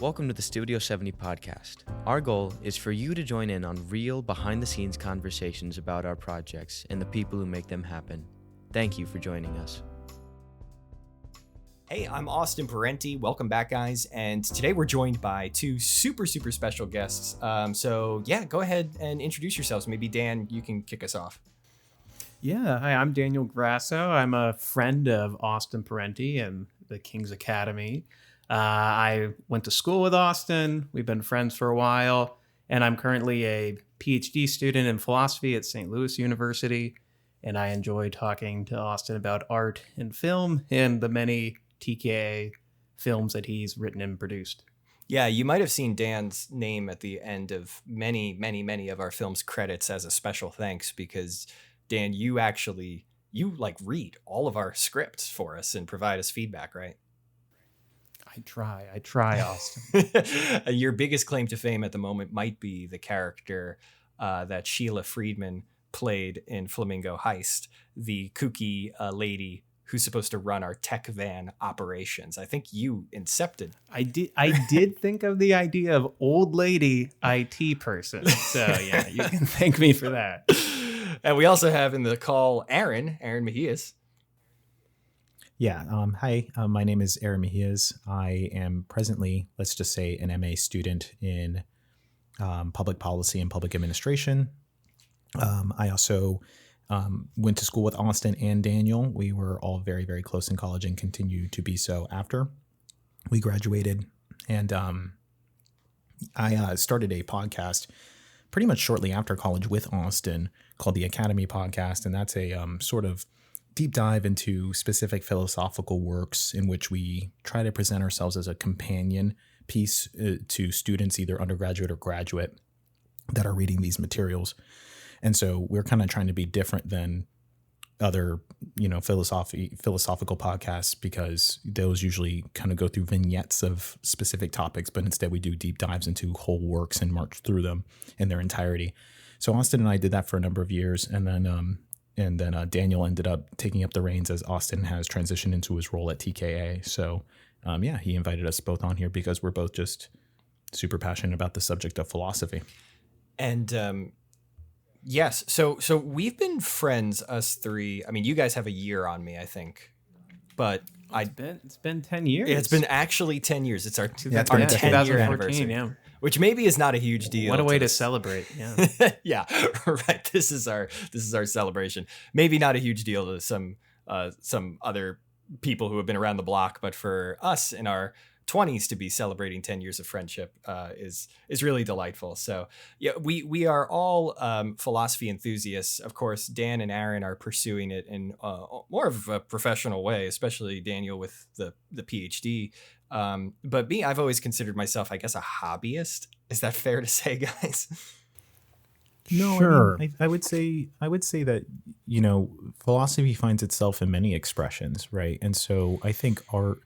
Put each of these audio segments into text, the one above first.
Welcome to the Studio 70 podcast. Our goal is for you to join in on real behind-the-scenes conversations about our projects and the people who make them happen. Thank you for joining us. Hey, I'm Austin Parenti. Welcome back, guys. And today we're joined by two super special guests. So go ahead and introduce yourselves. Maybe Dan, you can kick us off. Yeah, hi, I'm Daniel Grasso. I'm a friend of Austin Parenti and the King's Academy. I went to school with Austin. We've been friends for a while, and I'm currently a PhD student in philosophy at St. Louis University, and I enjoy talking to Austin about art and film and the many TKA films that he's written and produced. Yeah, you might have seen Dan's name at the end of many of our film's credits as a special thanks, because Dan, you read all of our scripts for us and provide us feedback, right? I try, Austin. Your biggest claim to fame at the moment might be the character that Sheila Friedman played in Flamingo Heist, the kooky lady who's supposed to run our tech van operations. I think you incepted. I did think of the idea of old lady IT person. So yeah, you can thank me for that. And we also have in the call Aaron Mejias. Yeah. Hi, my name is Aaron Mejias. I am presently, let's just say, an MA student in public policy and public administration. I also went to school with Austin and Daniel. We were all very close in college and continue to be so after we graduated. And I started a podcast pretty much shortly after college with Austin called the Academy Podcast. And that's a sort of deep dive into specific philosophical works in which we try to present ourselves as a companion piece to students, either undergraduate or graduate, that are reading these materials. And so we're kind of trying to be different than other, philosophical podcasts, because those usually kind of go through vignettes of specific topics, but instead we do deep dives into whole works and march through them in their entirety. So Austin and I did that for a number of years, and then Daniel ended up taking up the reins as Austin has transitioned into his role at TKA. So, he invited us both on here because we're both just super passionate about the subject of philosophy. And yes, so we've been friends, us three. I mean, you guys have a year on me, I think, but It's been 10 years. It's been actually 10 years. It's our 10-year anniversary. Yeah. Which maybe is not a huge deal. What a way to celebrate. Yeah. Yeah, right. This is our celebration. Maybe not a huge deal to some other people who have been around the block, but for us in our 20s to be celebrating 10 years of friendship is really delightful. So yeah, we are all philosophy enthusiasts. Of course, Dan and Aaron are pursuing it in more of a professional way, especially Daniel with the PhD. But me, I've always considered myself, I guess, a hobbyist. Is that fair to say, guys? No, sure. I would say that, philosophy finds itself in many expressions, right? And so I think art,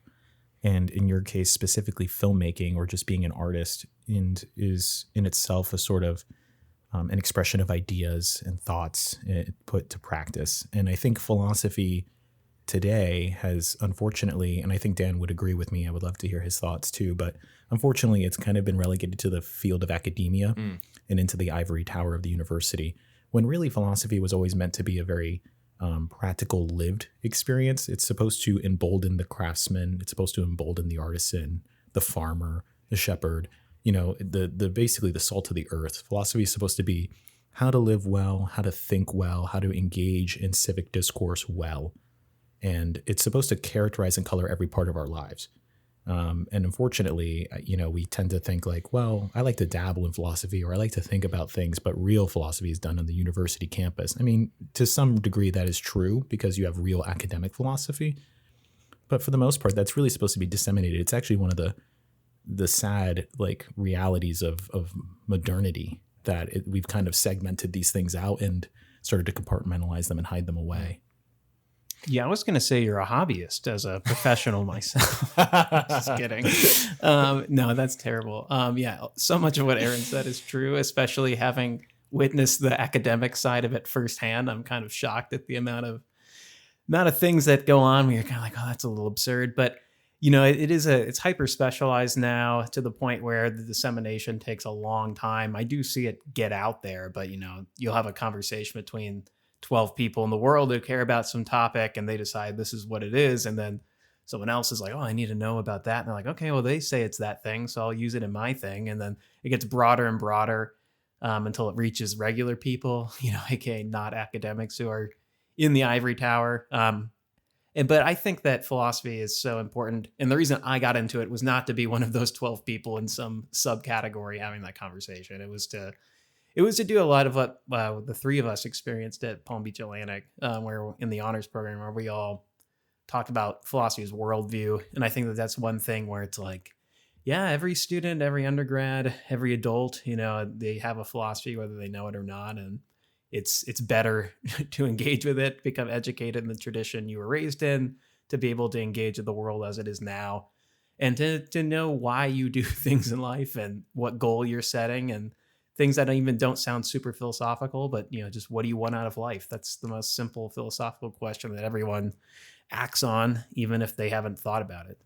and in your case specifically filmmaking or just being an artist, is in itself a sort of an expression of ideas and thoughts put to practice. And I think philosophy today has, unfortunately, and I think Dan would agree with me, I would love to hear his thoughts too, but unfortunately it's kind of been relegated to the field of academia and into the ivory tower of the university, when really philosophy was always meant to be a very practical, lived experience. It's supposed to embolden the craftsman. It's supposed to embolden the artisan, the farmer, the shepherd, the basically the salt of the earth. Philosophy is supposed to be how to live well, how to think well, how to engage in civic discourse well. And it's supposed to characterize and color every part of our lives. And unfortunately, we tend to think like, well, I like to dabble in philosophy, or I like to think about things, but real philosophy is done on the university campus. I mean, to some degree that is true because you have real academic philosophy. But for the most part, that's really supposed to be disseminated. It's actually one of the sad realities of modernity, that we've kind of segmented these things out and started to compartmentalize them and hide them away. Yeah, I was going to say you're a hobbyist as a professional myself. Just kidding. No, that's terrible. Yeah, so much of what Aaron said is true, especially having witnessed the academic side of it firsthand. I'm kind of shocked at the amount of things that go on where you're kind of like, oh, that's a little absurd. But it's hyper specialized now to the point where the dissemination takes a long time. I do see it get out there, but you'll have a conversation between 12 people in the world who care about some topic and they decide this is what it is. And then someone else is like, oh, I need to know about that. And they're like, okay, well, they say it's that thing, so I'll use it in my thing. And then it gets broader and broader until it reaches regular people, aka not academics who are in the ivory tower. But I think that philosophy is so important. And the reason I got into it was not to be one of those 12 people in some subcategory having that conversation. It was to do a lot of what the three of us experienced at Palm Beach Atlantic, where in the honors program, where we all talked about philosophy as worldview. And I think that that's one thing where it's like, yeah, every student, every undergrad, every adult, they have a philosophy, whether they know it or not. And it's better to engage with it, become educated in the tradition you were raised in, to be able to engage with the world as it is now, and to know why you do things in life and what goal you're setting, and things that even don't sound super philosophical, but just what do you want out of life? That's the most simple philosophical question that everyone acts on, even if they haven't thought about it.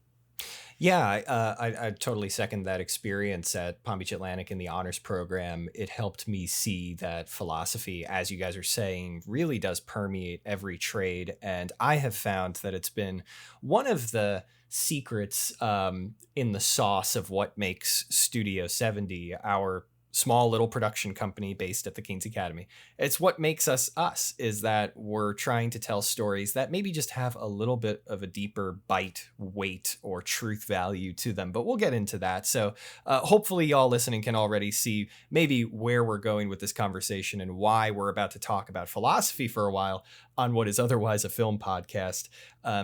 Yeah, I totally second that experience at Palm Beach Atlantic in the honors program. It helped me see that philosophy, as you guys are saying, really does permeate every trade. And I have found that it's been one of the secrets in the sauce of what makes Studio 70, our small little production company based at the King's Academy. It's what makes us us, is that we're trying to tell stories that maybe just have a little bit of a deeper bite, weight, or truth value to them. But we'll get into that. So hopefully y'all listening can already see maybe where we're going with this conversation and why we're about to talk about philosophy for a while on what is otherwise a film podcast.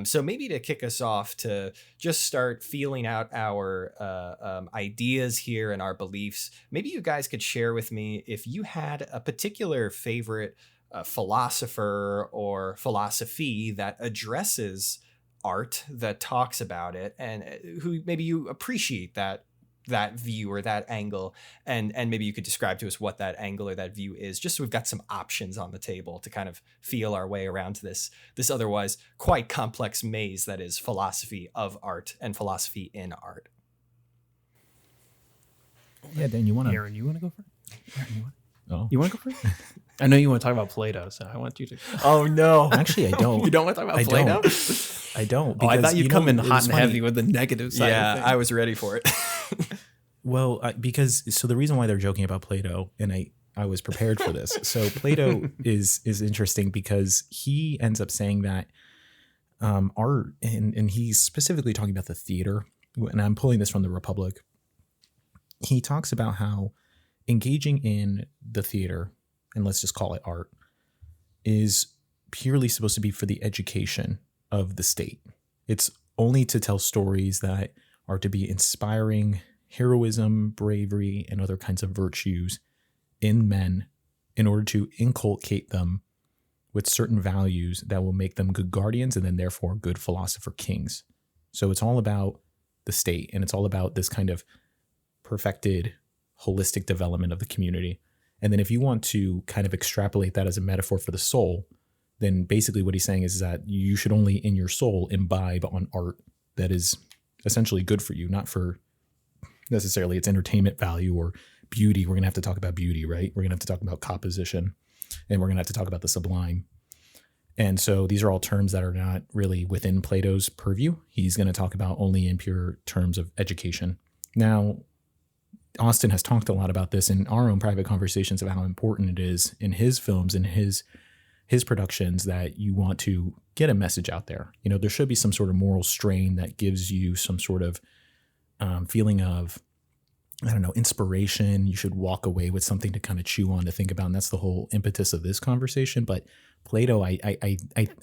So maybe to kick us off, to just start feeling out our ideas here and our beliefs, maybe you guys could share with me if you had a particular favorite philosopher or philosophy that addresses art, that talks about it, and who maybe you appreciate that view or that angle, and maybe you could describe to us what that angle or that view is, just so we've got some options on the table to kind of feel our way around this otherwise quite complex maze that is philosophy of art and philosophy in art. Yeah, Dan, you want to? Aaron, you want to go first? Oh, You want to go first? I know you want to talk about Plato, so I want you to. Oh no, actually, I don't. You don't want to talk about Plato? I don't. I thought you'd come in it hot was and funny. heavy with the negative side. yeah, of things. I was ready for it. Well, so the reason why they're joking about Plato, and I was prepared for this. So Plato is interesting because he ends up saying that art, and he's specifically talking about the theater, and I'm pulling this from the Republic. He talks about how engaging in the theater, and let's just call it art, is purely supposed to be for the education of the state. It's only to tell stories that are to be inspiring heroism, bravery, and other kinds of virtues in men in order to inculcate them with certain values that will make them good guardians and then therefore good philosopher kings. So it's all about the state, and it's all about this kind of perfected holistic development of the community. And then if you want to kind of extrapolate that as a metaphor for the soul, then basically what he's saying is that you should only in your soul imbibe on art that is essentially good for you, not for necessarily its entertainment value or beauty. We're going to have to talk about beauty, right? We're going to have to talk about composition, and we're going to have to talk about the sublime. And so these are all terms that are not really within Plato's purview. He's going to talk about only in pure terms of education. Now, Austin has talked a lot about this in our own private conversations about how important it is in his films and his productions that you want to get a message out there. There should be some sort of moral strain that gives you some sort of feeling of, inspiration. You should walk away with something to kind of chew on, to think about. And that's the whole impetus of this conversation. But Plato, I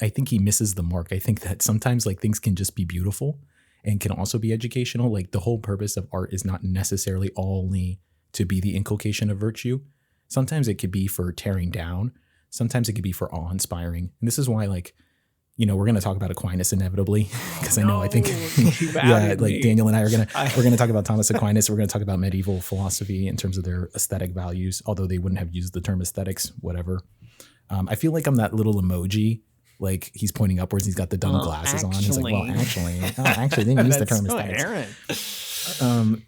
think he misses the mark. I think that sometimes things can just be beautiful and can also be educational. The whole purpose of art is not necessarily only to be the inculcation of virtue. Sometimes it could be for tearing down. Sometimes it could be for awe-inspiring. And this is why, we're going to talk about Aquinas inevitably, because I think Daniel and I we're going to talk about Thomas Aquinas. We're going to talk about medieval philosophy in terms of their aesthetic values, although they wouldn't have used the term aesthetics, whatever. I feel like I'm that little emoji like he's pointing upwards. He's got the dumb glasses on. He's like, well, actually, they didn't use the term aesthetics. Aaron.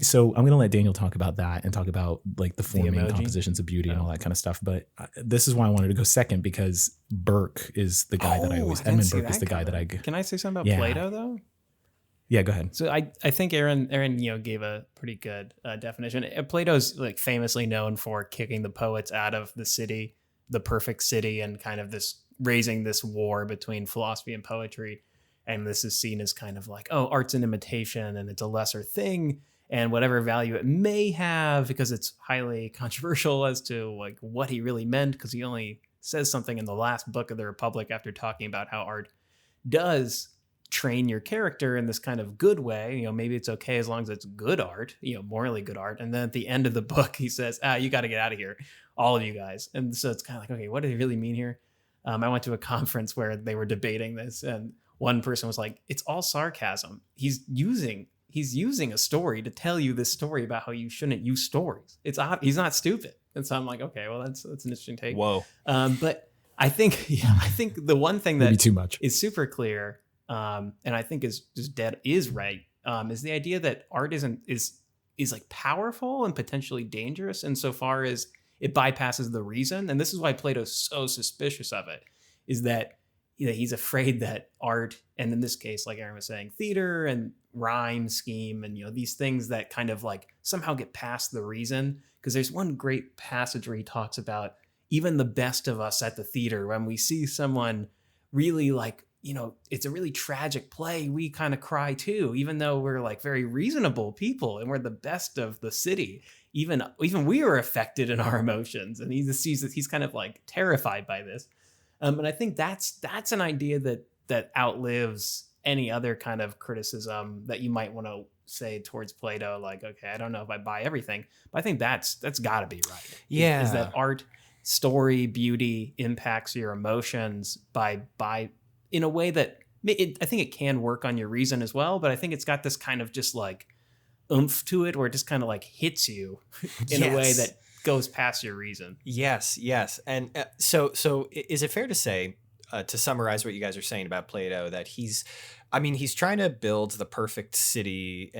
So I'm going to let Daniel talk about that and talk about like the forming emoji? compositions of beauty and all that kind of stuff. But this is why I wanted to go second, because Burke is the guy that I always, Edmund Burke is the guy that I. Can I say something about Plato though? Yeah, go ahead. So I think Aaron gave a pretty good definition. Plato's like famously known for kicking the poets out of the city, the perfect city, and kind of this raising this war between philosophy and poetry. And this is seen as kind of like, oh, art's an imitation and it's a lesser thing, and whatever value it may have, because it's highly controversial as to like what he really meant, because he only says something in the last book of the Republic after talking about how art does train your character in this kind of good way. Maybe it's okay as long as it's good art, morally good art. And then at the end of the book, he says, you got to get out of here, all of you guys. And so it's kind of like, okay, what did he really mean here? I went to a conference where they were debating this, and one person was like, it's all sarcasm. He's using a story to tell you this story about how you shouldn't use stories. He's not stupid. And so I'm like, okay, well, that's an interesting take. Whoa. But I think the one thing that too much is super clear, and I think is right, is the idea that art is like powerful and potentially dangerous insofar as it bypasses the reason. And this is why Plato's so suspicious of it, is that he's afraid that art, and in this case, like Aaron was saying, theater and rhyme scheme and these things that kind of like somehow get past the reason. Because there's one great passage where he talks about even the best of us at the theater, when we see someone really like, it's a really tragic play, we kind of cry too, even though we're like very reasonable people and we're the best of the city. Even we are affected in our emotions, and he sees that he's kind of like terrified by this. And I think that's an idea that outlives any other kind of criticism that you might want to say towards Plato. Like, okay, I don't know if I buy everything, but I think that's got to be right. Yeah, is that art, story, beauty impacts your emotions by in a way that I think it can work on your reason as well. But I think it's got this kind of just like oomph to it, where it just kind of like hits you in a way that goes past your reason. Yes. And so is it fair to say, to summarize what you guys are saying about Plato, that he's trying to build the perfect city,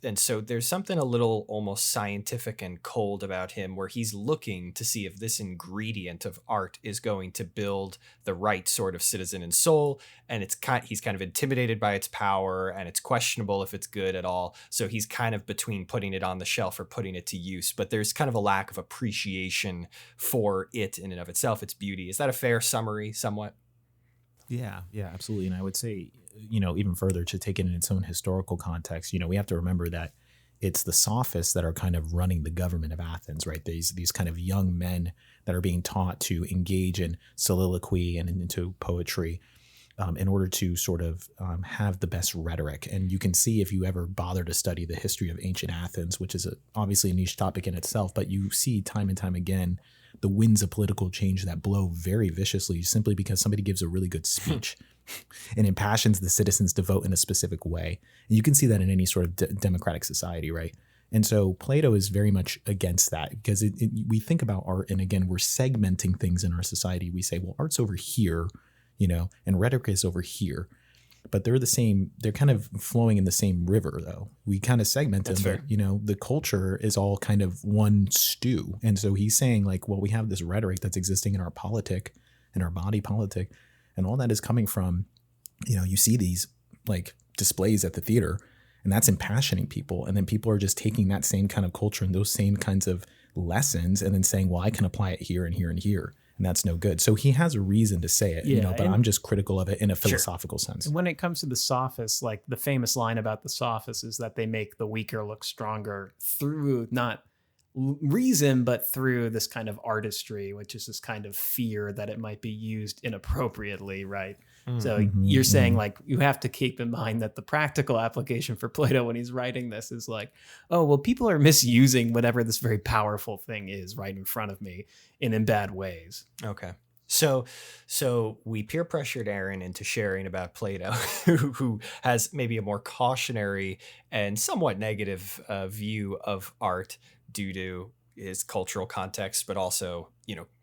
and so there's something a little almost scientific and cold about him, where he's looking to see if this ingredient of art is going to build the right sort of citizen and soul, and he's kind of intimidated by its power, and it's questionable if it's good at all. So he's kind of between putting it on the shelf or putting it to use, but there's kind of a lack of appreciation for it in and of itself, its beauty. Is that a fair summary, somewhat? Yeah, absolutely. And I would say, even further, to take it in its own historical context, we have to remember that it's the sophists that are kind of running the government of Athens, right? These kind of young men that are being taught to engage in soliloquy and into poetry in order to sort of have the best rhetoric. And you can see, if you ever bother to study the history of ancient Athens, which is obviously a niche topic in itself, but you see time and time again the winds of political change that blow very viciously simply because somebody gives a really good speech and impassions the citizens to vote in a specific way. And you can see that in any sort of democratic society, right? And so Plato is very much against that, because we think about art, and again, we're segmenting things in our society. We say, well, art's over here, and rhetoric is over here. But they're the same. They're kind of flowing in the same river, though. We kind of segment them, but the culture is all kind of one stew. And so he's saying, like, well, we have this rhetoric that's existing in our politic, in our body politic, and all that is coming from, you see these like displays at the theater, and that's impassioning people. And then people are just taking that same kind of culture and those same kinds of lessons, and then saying, well, I can apply it here and here and here. And that's no good. So he has a reason to say it, but I'm just critical of it in a philosophical sense. And when it comes to the sophists, like the famous line about the sophists is that they make the weaker look stronger through not reason, but through this kind of artistry, which is this kind of fear that it might be used inappropriately, right? So you're saying like you have to keep in mind that the practical application for Plato when he's writing this is like, oh, well, people are misusing whatever this very powerful thing is right in front of me in bad ways. Okay. So we peer pressured Aaron into sharing about Plato, who has maybe a more cautionary and somewhat negative view of art due to his cultural context, but also,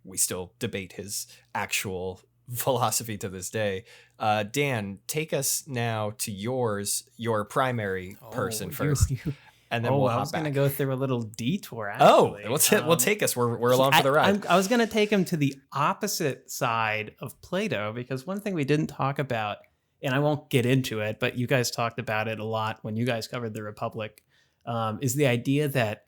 we still debate his actual philosophy to this day. Dan, take us now to your primary person first. And then we'll I was going to go through a little detour, actually. We'll take us. We're along for the ride. I was going to take him to the opposite side of Plato, because one thing we didn't talk about, and I won't get into it, but you guys talked about it a lot when you guys covered the Republic, is the idea that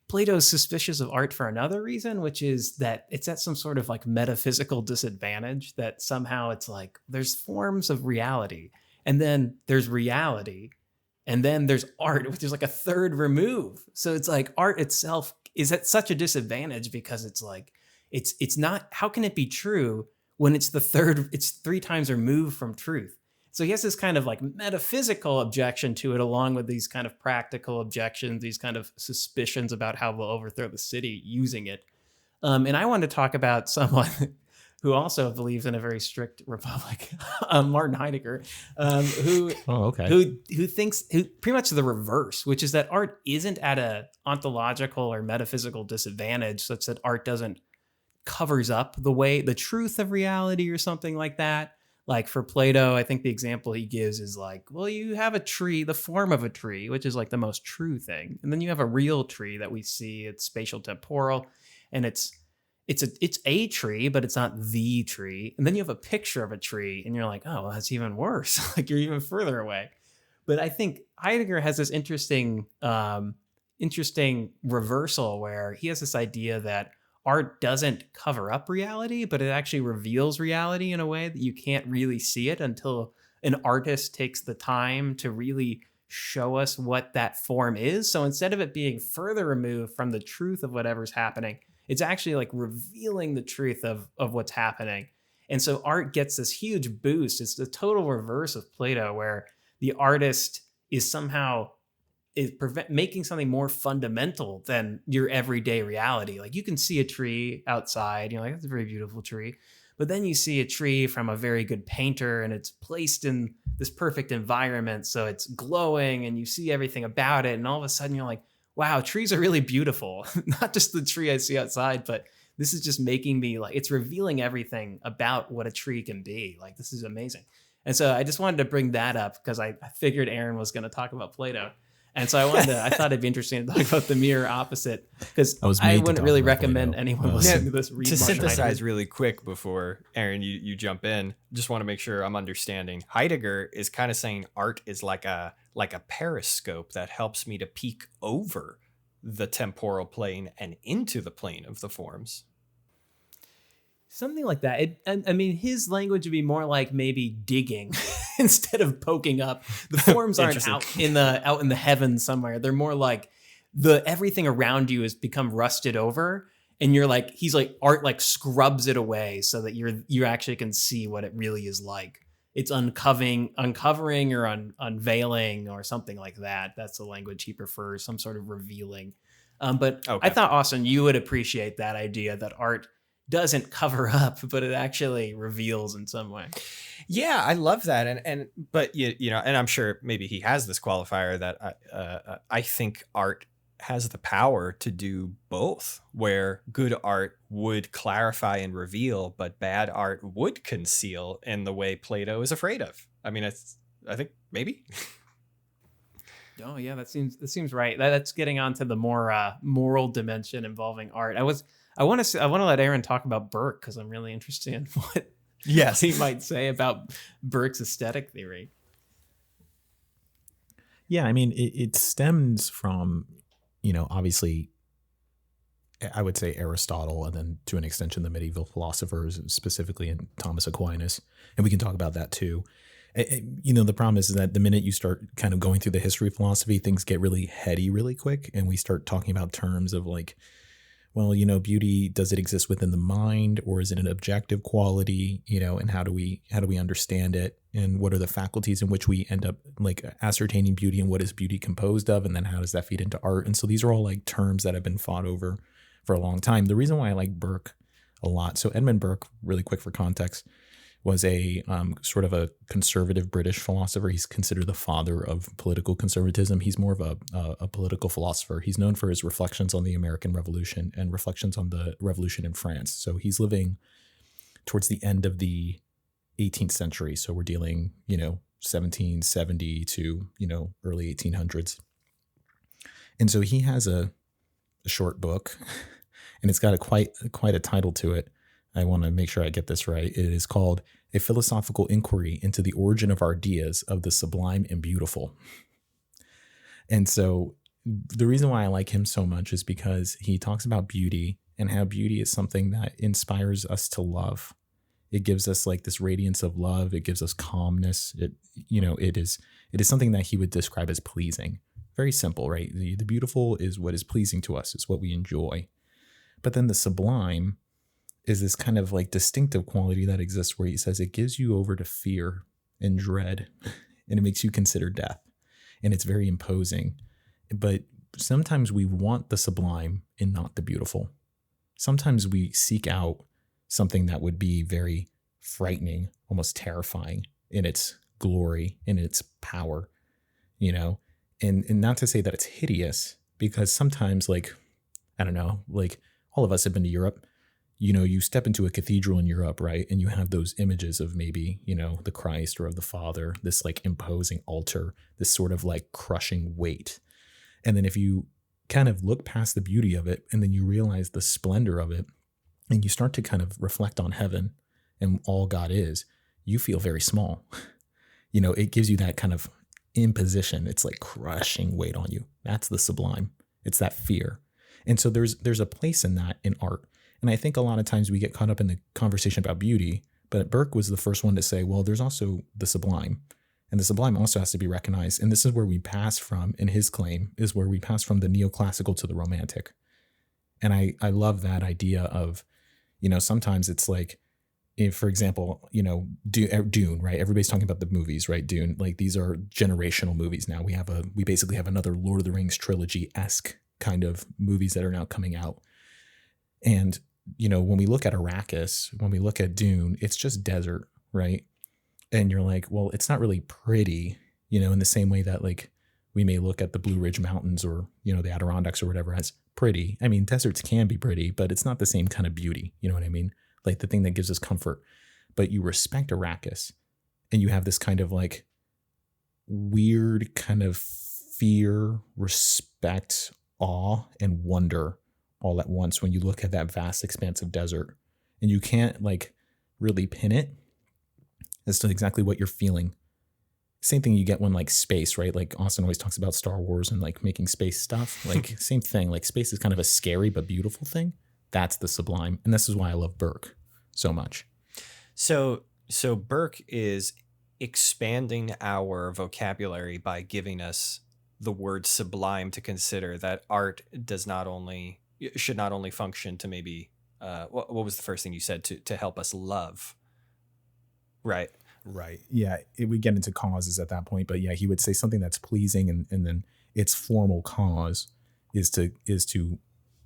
Plato's suspicious of art for another reason, which is that it's at some sort of like metaphysical disadvantage, that somehow it's like there's forms of reality, and then there's reality, and then there's art, which is like a third remove. So it's like art itself is at such a disadvantage because it's like, it's not, how can it be true when it's it's 3 times removed from truth? So he has this kind of like metaphysical objection to it, along with these kind of practical objections, these kind of suspicions about how we'll overthrow the city using it. And I wanted to talk about someone who also believes in a very strict republic, Martin Heidegger, who thinks pretty much the reverse, which is that art isn't at a ontological or metaphysical disadvantage, such that art doesn't covers up the truth of reality or something like that. Like for Plato, I think the example he gives is like, well, you have a tree, the form of a tree, which is like the most true thing. And then you have a real tree that we see, it's spatial temporal, and it's a tree, but it's not the tree. And then you have a picture of a tree and you're like, oh, well, that's even worse. Like you're even further away. But I think Heidegger has this interesting reversal where he has this idea that art doesn't cover up reality, but it actually reveals reality in a way that you can't really see it until an artist takes the time to really show us what that form is. So instead of it being further removed from the truth of whatever's happening, it's actually like revealing the truth of what's happening. And so art gets this huge boost. It's the total reverse of Plato, where the artist is somehow making something more fundamental than your everyday reality. Like you can see a tree outside, you're like, that's a very beautiful tree. But then you see a tree from a very good painter and it's placed in this perfect environment. So it's glowing and you see everything about it. And all of a sudden you're like, wow, trees are really beautiful. Not just the tree I see outside, but this is just making me like, it's revealing everything about what a tree can be. Like, this is amazing. And so I just wanted to bring that up because I figured Aaron was going to talk about Plato. And so I thought it'd be interesting to talk about the mirror opposite, because I wouldn't really recommend anyone listening to this read. To synthesize really quick before Aaron, you jump in, just want to make sure I'm understanding. Heidegger is kind of saying art is like a periscope that helps me to peek over the temporal plane and into the plane of the forms. Something like that. I mean, his language would be more like maybe digging instead of poking up. The forms aren't out in the heavens somewhere. They're more like everything around you has become rusted over, and you're like, he's like, art like scrubs it away so that you actually can see what it really is like. It's uncovering or unveiling or something like that. That's the language he prefers, some sort of revealing. But okay. I thought, Austin, you would appreciate that idea that art doesn't cover up, but it actually reveals in some way. Yeah, I love that. But you know, and I'm sure maybe he has this qualifier that I think art has the power to do both, where good art would clarify and reveal, but bad art would conceal in the way Plato is afraid of. I mean, I think maybe. Oh yeah, that seems right. That's getting onto the more moral dimension involving art. I want to let Aaron talk about Burke, because I'm really interested in what he might say about Burke's aesthetic theory. Yeah, I mean, it stems from, you know, obviously, I would say Aristotle, and then to an extension, the medieval philosophers, specifically in Thomas Aquinas. And we can talk about that too. You know, the problem is that the minute you start kind of going through the history of philosophy, things get really heady really quick. And we start talking about terms of like, well, you know, beauty, does it exist within the mind, or is it an objective quality, you know, and how do we understand it, and what are the faculties in which we end up like ascertaining beauty, and what is beauty composed of, and then how does that feed into art? And so these are all like terms that have been fought over for a long time. The reason why I like Burke a lot, so Edmund Burke, really quick for context, was a sort of a conservative British philosopher. He's considered the father of political conservatism. He's more of a political philosopher. He's known for his reflections on the American Revolution and reflections on the revolution in France. So he's living towards the end of the 18th century. So we're dealing, 1770 to, early 1800s. And so he has a short book, and it's got quite a title to it. I want to make sure I get this right. It is called A Philosophical Inquiry into the Origin of Ideas of the Sublime and Beautiful. And so the reason why I like him so much is because he talks about beauty and how beauty is something that inspires us to love. It gives us like this radiance of love. It gives us calmness. It is something that he would describe as pleasing. Very simple, right? The beautiful is what is pleasing to us. It's what we enjoy. But then the sublime is this kind of like distinctive quality that exists where he says it gives you over to fear and dread, and it makes you consider death. And it's very imposing. But sometimes we want the sublime and not the beautiful. Sometimes we seek out something that would be very frightening, almost terrifying in its glory, in its power, and not to say that it's hideous, because sometimes, like, I don't know, like all of us have been to Europe. You step into a cathedral in Europe, right? And you have those images of maybe, the Christ or of the Father, this like imposing altar, this sort of like crushing weight. And then if you kind of look past the beauty of it, and then you realize the splendor of it, and you start to kind of reflect on heaven and all God is, you feel very small. It gives you that kind of imposition. It's like crushing weight on you. That's the sublime. It's that fear. And so there's a place in that in art. And I think a lot of times we get caught up in the conversation about beauty, but Burke was the first one to say, well, there's also the sublime. And the sublime also has to be recognized. And this is where we pass from, in his claim, is where we pass from the neoclassical to the romantic. And I love that idea of, sometimes it's like, if, for example, Dune, right? Everybody's talking about the movies, right? Dune, like these are generational movies now. We basically have another Lord of the Rings trilogy-esque kind of movies that are now coming out. And, when we look at Arrakis, when we look at Dune, it's just desert, right? And you're like, well, it's not really pretty, in the same way that like we may look at the Blue Ridge Mountains or, the Adirondacks or whatever as pretty. I mean, deserts can be pretty, but it's not the same kind of beauty. You know what I mean? Like the thing that gives us comfort. But you respect Arrakis, and you have this kind of like weird kind of fear, respect, awe, and wonder all at once when you look at that vast expanse of desert, and you can't like really pin it as to exactly what you're feeling. Same thing you get when like space, right? Like Austin always talks about Star Wars and like making space stuff. Like same thing, like space is kind of a scary but beautiful thing. That's the sublime. And this is why I love Burke so much. So Burke is expanding our vocabulary by giving us the word sublime to consider, that art should not only function to maybe what was the first thing you said, to help us love, right? Yeah, we get into causes at that point, but yeah, he would say something that's pleasing, and then its formal cause is to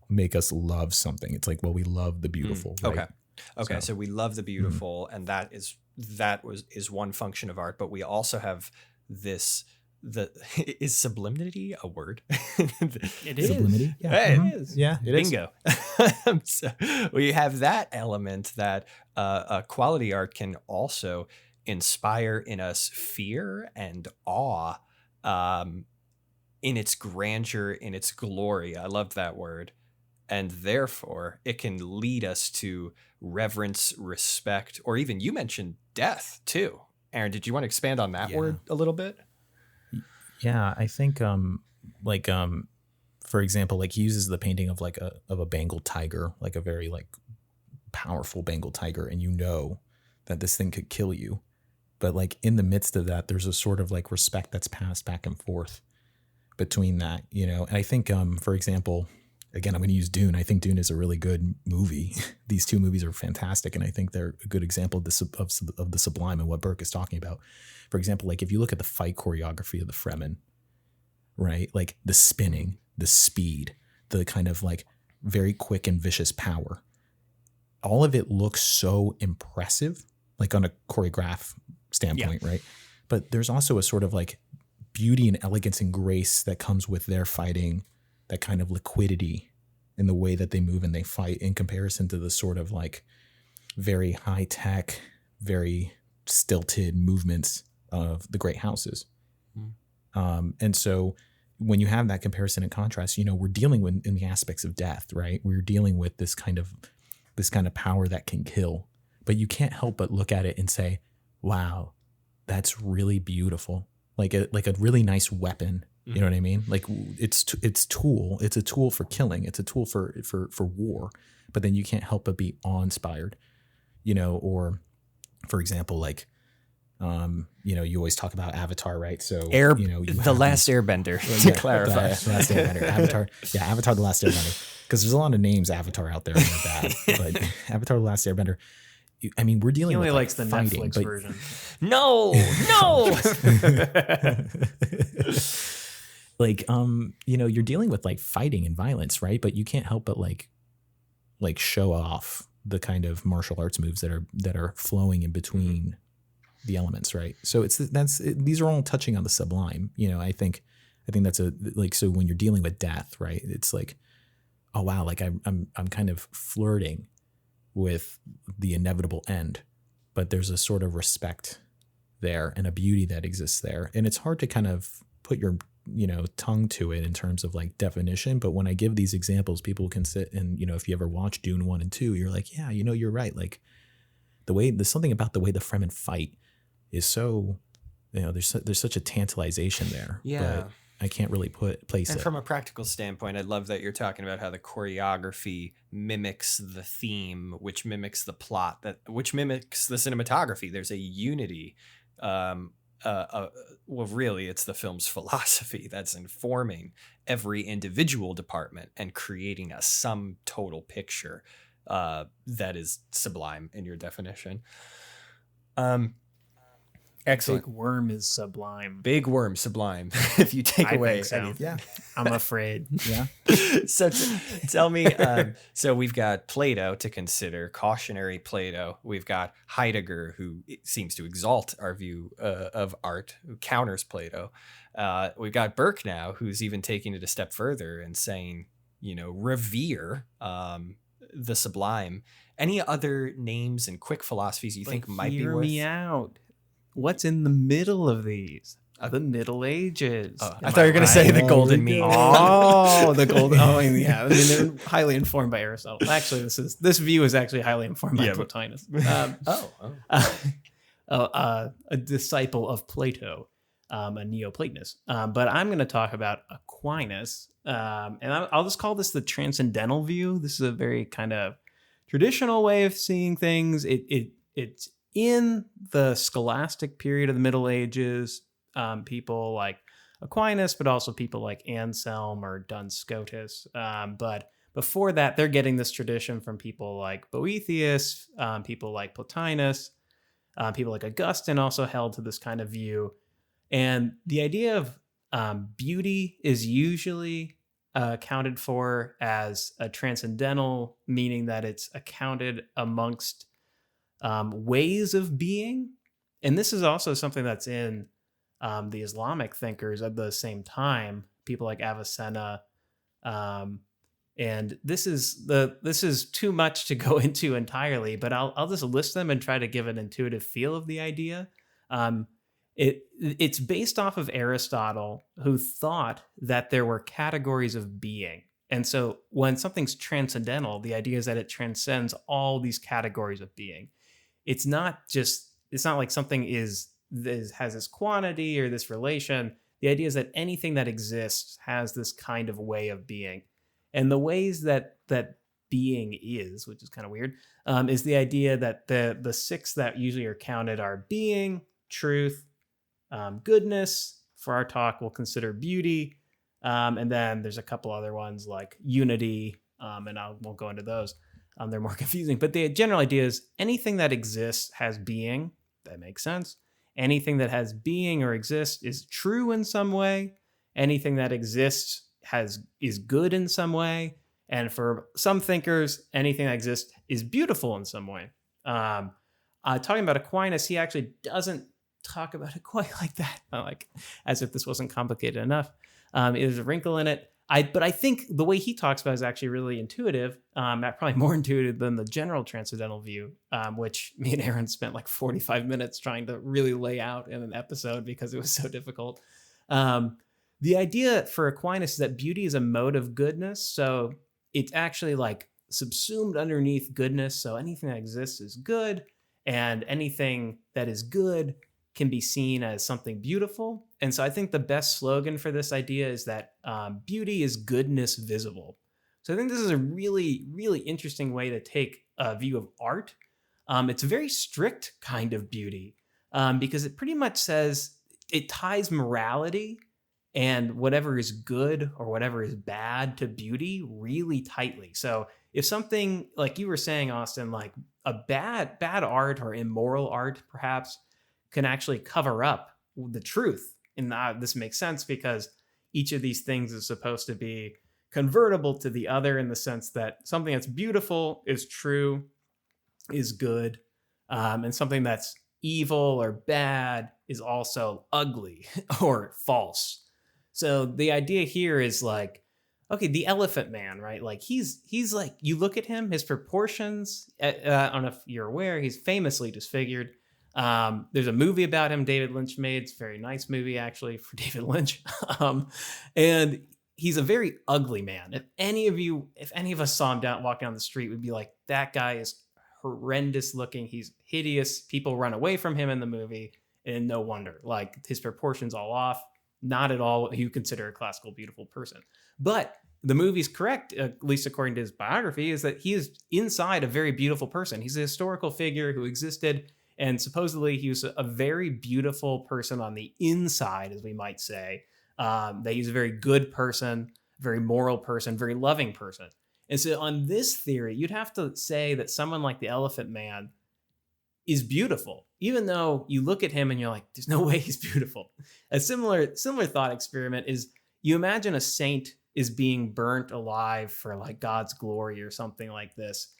make us love something. It's like, well, we love the beautiful, right? Okay, so we love the beautiful, and that is one function of art, but we also have this. Is sublimity a word? It is. Sublimity? Yeah. Hey, Mm-hmm. it is. Yeah, it is. Bingo. So we have that element that quality art can also inspire in us fear and awe in its grandeur, in its glory. I loved that word. And therefore, it can lead us to reverence, respect, or even, you mentioned death too. Aaron, did you want to expand on that word a little bit? Yeah, I think for example, like he uses the painting of like a Bengal tiger, like a very like powerful Bengal tiger, and that this thing could kill you. But like in the midst of that, there's a sort of like respect that's passed back and forth between that, And I think, for example, again, I'm going to use Dune. I think Dune is a really good movie. These two movies are fantastic, and I think they're a good example of the sublime and what Burke is talking about. For example, like if you look at the fight choreography of the Fremen, right? Like the spinning, the speed, the kind of like very quick and vicious power. All of it looks so impressive, like on a choreograph standpoint, right? But there's also a sort of like beauty and elegance and grace that comes with their fighting, that kind of liquidity in the way that they move and they fight, in comparison to the sort of like very high tech, very stilted movements of the great houses. And so when you have that comparison and contrast, we're dealing with in the aspects of death, right? We're dealing with this kind of power that can kill, but you can't help but look at it and say, wow, that's really beautiful. Like a really nice weapon. You know what I mean? Like it's a tool for killing. It's a tool for war, but then you can't help but be awe-inspired, or for example, like, you always talk about Avatar, right? So The Last Airbender, to clarify. The Last Airbender. Avatar, Avatar, The Last Airbender. Because there's a lot of names Avatar out there that are bad, but Avatar, The Last Airbender. I mean, we're dealing with likes the fighting, Netflix version. No. Like, you're dealing with like fighting and violence, right? But you can't help but like show off the kind of martial arts moves that are flowing in between the elements, right? So these are all touching on the sublime. I think that's so when you're dealing with death, right? It's like, oh wow, like I'm kind of flirting with the inevitable end, but there's a sort of respect there and a beauty that exists there, and it's hard to kind of put your tongue to it in terms of like definition. But when I give these examples, people can sit and if you ever watch Dune 1 and 2, you're like, yeah, you're right. Like there's something about the way the Fremen fight is so, there's such a tantalization there. Yeah. But I can't really place it. And from a practical standpoint, I love that you're talking about how the choreography mimics the theme, which mimics the plot, which mimics the cinematography. There's a unity. Well, really, it's the film's philosophy that's informing every individual department and creating a sum total picture that is sublime in your definition. Excellent. Big worm is sublime. Big worm sublime. If you take away so. anything. Yeah. I'm afraid. Yeah. So tell me, so we've got Plato to consider, cautionary Plato. We've got Heidegger, who seems to exalt our view of art, who counters Plato. We've got Burke now, who's even taking it a step further and saying, revere the sublime. Any other names and quick philosophies you think might be worth? Hear me out. What's in the middle of these? The Middle Ages. I thought you were going to say the golden mean. Oh, the golden. Oh, yeah. I mean, they're highly informed by Aristotle. Actually, this view is actually highly informed by Plotinus. A disciple of Plato, a Neoplatonist. But I'm going to talk about Aquinas, and I'll just call this the transcendental view. This is a very kind of traditional way of seeing things. It's in the scholastic period of the Middle Ages, people like Aquinas, but also people like Anselm or Duns Scotus. But before that, they're getting this tradition from people like Boethius, people like Plotinus, people like Augustine also held to this kind of view. And the idea of beauty is usually accounted for as a transcendental, meaning that it's accounted amongst ways of being. And this is also something that's in the Islamic thinkers at the same time, people like Avicenna. And this is too much to go into entirely, but I'll just list them and try to give an intuitive feel of the idea. It's based off of Aristotle, who thought that there were categories of being. And so when something's transcendental, the idea is that it transcends all these categories of being. It's not like something has this quantity or this relation. The idea is that anything that exists has this kind of way of being. And the ways that being is, which is kind of weird, is the idea that the six that usually are counted are being, truth, goodness. For our talk, we'll consider beauty. And then there's a couple other ones like unity, and I won't go into those. They're more confusing. But the general idea is anything that exists has being. That makes sense. Anything that has being or exists is true in some way. Anything that exists is good in some way. And for some thinkers, anything that exists is beautiful in some way. Talking about Aquinas, he actually doesn't talk about it quite like that. Like as if this wasn't complicated enough. There's a wrinkle in it. But I think the way he talks about it is actually really intuitive, probably more intuitive than the general transcendental view, which me and Aaron spent like 45 minutes trying to really lay out in an episode because it was so difficult. The idea for Aquinas is that beauty is a mode of goodness. So it's actually like subsumed underneath goodness. So anything that exists is good, and anything that is good can be seen as something beautiful. And so I think the best slogan for this idea is that beauty is goodness visible. So I think this is a really, really interesting way to take a view of art. It's a very strict kind of beauty because it pretty much says it ties morality and whatever is good or whatever is bad to beauty really tightly. So if something, like you were saying, Austin, like a bad art or immoral art perhaps can actually cover up the truth. And this makes sense because each of these things is supposed to be convertible to the other in the sense that something that's beautiful is true, is good, and something that's evil or bad is also ugly or false. So the idea here is like, okay, the Elephant Man, right? Like he's like, you look at him, his proportions, I don't know if you're aware, he's famously disfigured. There's a movie about him David Lynch made. It's a very nice movie actually for David Lynch. And he's a very ugly man. If any of us saw him walking down the street, we'd be like, that guy is horrendous looking. He's hideous. People run away from him in the movie, and no wonder. Like his proportions all off. Not at all what you consider a classical beautiful person. But the movie's correct, at least according to his biography, is that he is inside a very beautiful person. He's a historical figure who existed, and supposedly he was a very beautiful person on the inside, as we might say. That he's a very good person, very moral person, very loving person. And so on this theory, you'd have to say that someone like the Elephant Man is beautiful, even though you look at him and you're like, there's no way he's beautiful. A similar thought experiment is you imagine a saint is being burnt alive for like God's glory or something like this.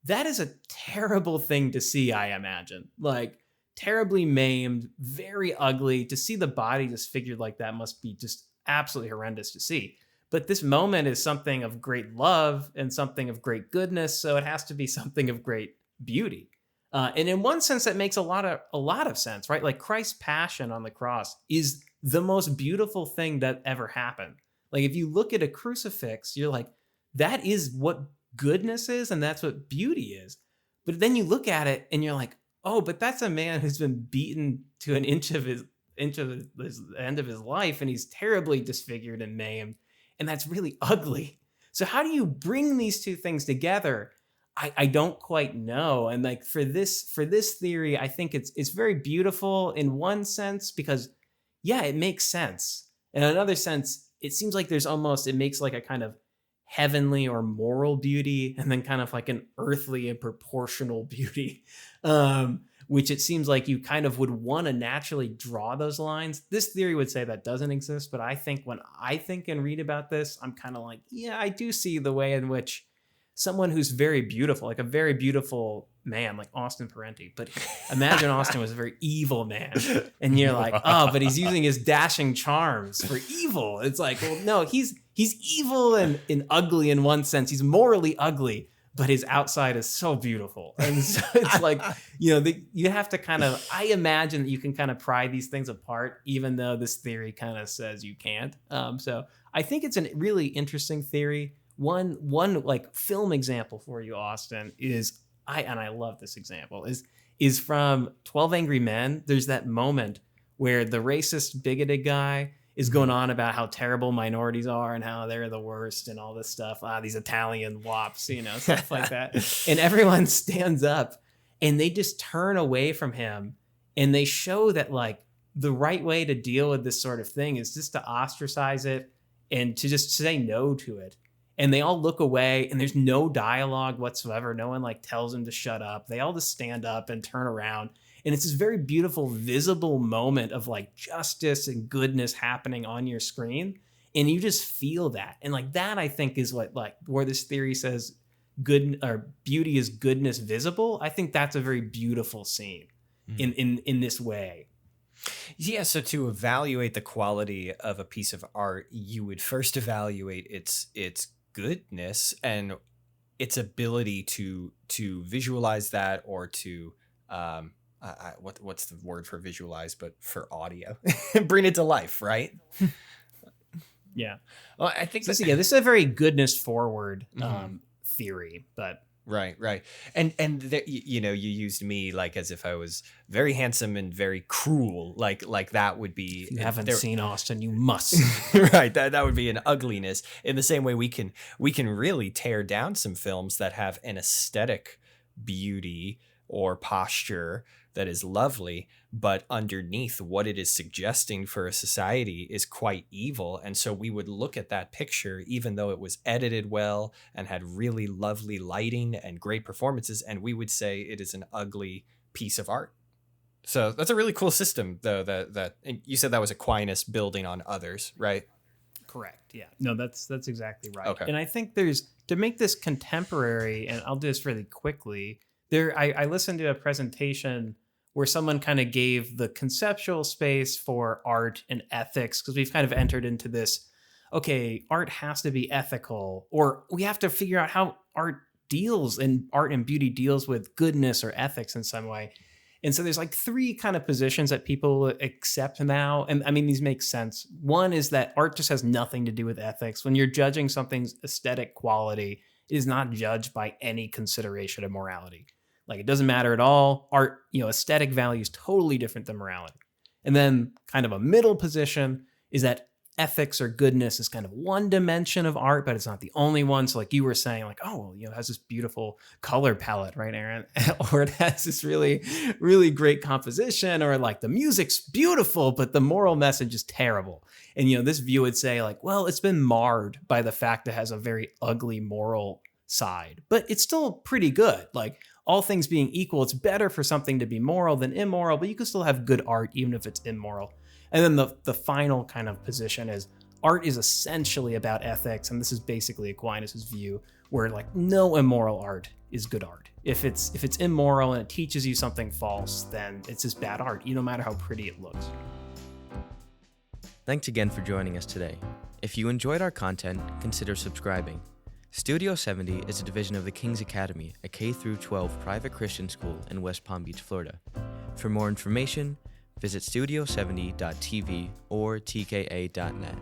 That is a terrible thing to see, I imagine. Like terribly maimed, very ugly. To see the body disfigured like that must be just absolutely horrendous to see. But this moment is something of great love and something of great goodness, so it has to be something of great beauty. And in one sense, that makes a lot of sense, right? Like Christ's passion on the cross is the most beautiful thing that ever happened. Like if you look at a crucifix, you're like, that is what goodness is, and that's what beauty is. But then you look at it and you're like, oh, but that's a man who's been beaten to an inch of his end of his life, and he's terribly disfigured and maimed, and that's really ugly. So how do you bring these two things together? I don't quite know. And like for this theory, I think it's very beautiful in one sense because yeah, it makes sense. In another sense, it seems like it makes like a kind of heavenly or moral beauty and then kind of like an earthly and proportional beauty, which it seems like you kind of would want to naturally draw those lines. This theory would say that doesn't exist, but I think when I think and read about this, I'm kind of like, yeah, I do see the way in which someone who's very beautiful, like a very beautiful man, like Austin Parenti. But imagine Austin was a very evil man. And you're like, oh, but he's using his dashing charms for evil. It's like, well, no, he's evil and ugly in one sense. He's morally ugly, but his outside is so beautiful. And so it's like, you have to kind of, I imagine that you can kind of pry these things apart, even though this theory kind of says you can't. So I think it's a really interesting theory. One like film example for you, Austin, is I love this example, is from 12 Angry Men. There's that moment where the racist, bigoted guy is going on about how terrible minorities are and how they're the worst and all this stuff. These Italian wops, stuff like that. And everyone stands up and they just turn away from him, and they show that like the right way to deal with this sort of thing is just to ostracize it and to just say no to it. And they all look away, and there's no dialogue whatsoever. No one like tells them to shut up. They all just stand up and turn around. And it's this very beautiful, visible moment of like justice and goodness happening on your screen. And you just feel that. And like that, I think, is what like where this theory says good or beauty is goodness visible. I think that's a very beautiful scene in this way. Yeah, so to evaluate the quality of a piece of art, you would first evaluate its goodness and its ability to visualize that, or to what's the word for visualize, but for audio, bring it to life, right? Yeah. Well, I think this is a very goodness forward theory, but right. And there, you used me like as if I was very handsome and very cruel, like that would be. If you haven't seen Austin, you must. Right, that would be an ugliness. In the same way, we can really tear down some films that have an aesthetic beauty or posture that is lovely, but underneath what it is suggesting for a society is quite evil. And so we would look at that picture, even though it was edited well and had really lovely lighting and great performances, and we would say it is an ugly piece of art. So that's a really cool system, though, that and you said that was Aquinas building on others, right? Correct. Yeah. No, that's exactly right. Okay. And I think to make this contemporary, and I'll do this really quickly. I listened to a presentation where someone kind of gave the conceptual space for art and ethics, because we've kind of entered into this, okay, art has to be ethical, or we have to figure out how art and beauty deals with goodness or ethics in some way. And so there's like three kind of positions that people accept now. And I mean, these make sense. One is that art just has nothing to do with ethics. When you're judging something's aesthetic quality, it is not judged by any consideration of morality. Like, it doesn't matter at all. Art, aesthetic value is totally different than morality. And then kind of a middle position is that ethics or goodness is kind of one dimension of art, but it's not the only one. So like you were saying, like, oh, well, it has this beautiful color palette, right, Aaron? Or it has this really, really great composition, or like the music's beautiful, but the moral message is terrible. And, this view would say like, well, it's been marred by the fact that it has a very ugly moral side, but it's still pretty good. Like, all things being equal, it's better for something to be moral than immoral, but you can still have good art even if it's immoral. And then the final kind of position is art is essentially about ethics, and this is basically Aquinas' view, where like no immoral art is good art. If it's immoral and it teaches you something false, then it's just bad art, no matter how pretty it looks. Thanks again for joining us today. If you enjoyed our content, consider subscribing. Studio 70 is a division of the King's Academy, a K-12 private Christian school in West Palm Beach, Florida. For more information, visit studio70.tv or tka.net.